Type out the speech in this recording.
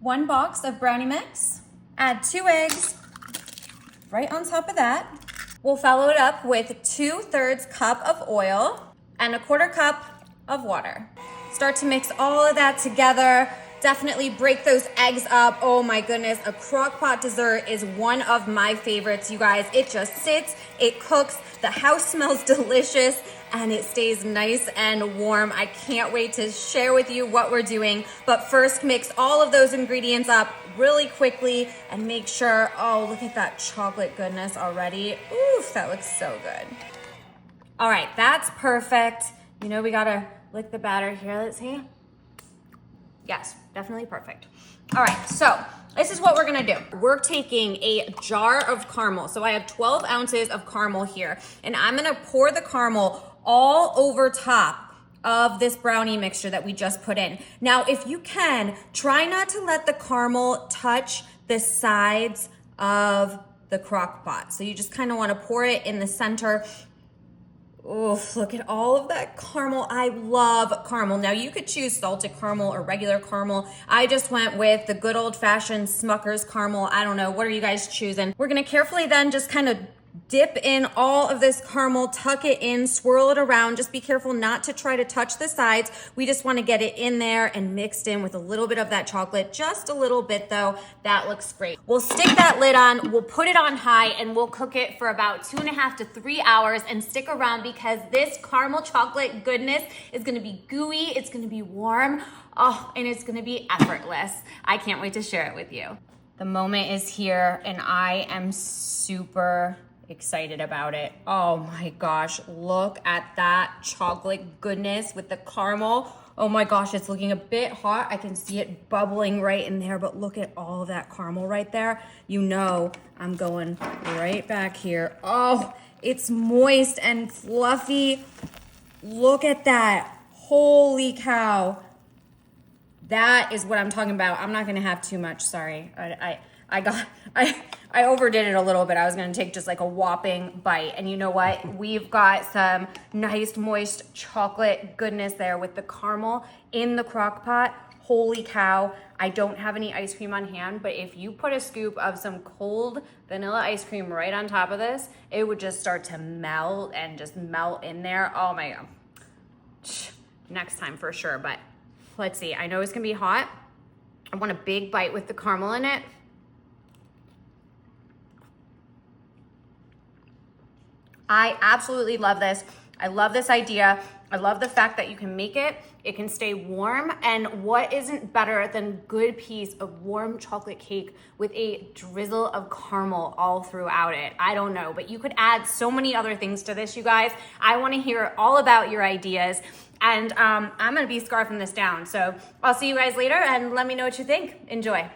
1 box of brownie mix. Add 2 eggs right on top of that. We'll follow it up with 2/3 cup of oil and 1/4 cup of water. Start to mix all of that together. Definitely break those eggs up. Oh my goodness, a crock pot dessert is one of my favorites, you guys. It just sits, it cooks, the house smells delicious, and it stays nice and warm. I can't wait to share with you what we're doing. But first, mix all of those ingredients up really quickly and make sure, oh, look at that chocolate goodness already. Oof, that looks so good. All right, that's perfect. You know, we gotta lick the batter here. Let's see. Yes, definitely perfect. All right, so this is what we're gonna do. We're taking a jar of caramel. So I have 12 ounces of caramel here, and I'm gonna pour the caramel all over top of this brownie mixture that we just put in. Now, if you can, try not to let the caramel touch the sides of the crock pot. So you just kind of wanna pour it in the center. Oof, look at all of that caramel. I love caramel. Now you could choose salted caramel or regular caramel. I just went with the good old fashioned Smucker's caramel. I don't know, what are you guys choosing? We're gonna carefully then just kind of dip in all of this caramel, tuck it in, swirl it around. Just be careful not to try to touch the sides. We just want to get it in there and mixed in with a little bit of that chocolate, just a little bit though. That looks great. We'll stick that lid on, we'll put it on high, and we'll cook it for about 2.5 to 3 hours. And stick around because this caramel chocolate goodness is gonna be gooey, it's gonna be warm, oh, and it's gonna be effortless. I can't wait to share it with you. The moment is here and I am super excited about it. Oh my gosh, look at that chocolate goodness with the caramel. Oh my gosh, it's looking a bit hot. I can see it bubbling right in there, but look at all of that caramel right there. You know, I'm going right back here. Oh, it's moist and fluffy. Look at that. Holy cow. That is what I'm talking about. I'm not gonna have too much, sorry. I overdid it a little bit. I was gonna take just like a whopping bite. And you know what? We've got some nice moist chocolate goodness there with the caramel in the crock pot. Holy cow. I don't have any ice cream on hand, but if you put a scoop of some cold vanilla ice cream right on top of this, it would just start to melt and just melt in there. Oh my God. Next time for sure, but let's see. I know it's gonna be hot. I want a big bite with the caramel in it. I absolutely love this. I love this idea. I love the fact that you can make it, it can stay warm, and what isn't better than good piece of warm chocolate cake with a drizzle of caramel all throughout it. I don't know, but you could add so many other things to this, you guys. I wanna hear all about your ideas, and I'm gonna be scarfing this down. So I'll see you guys later, and let me know what you think. Enjoy.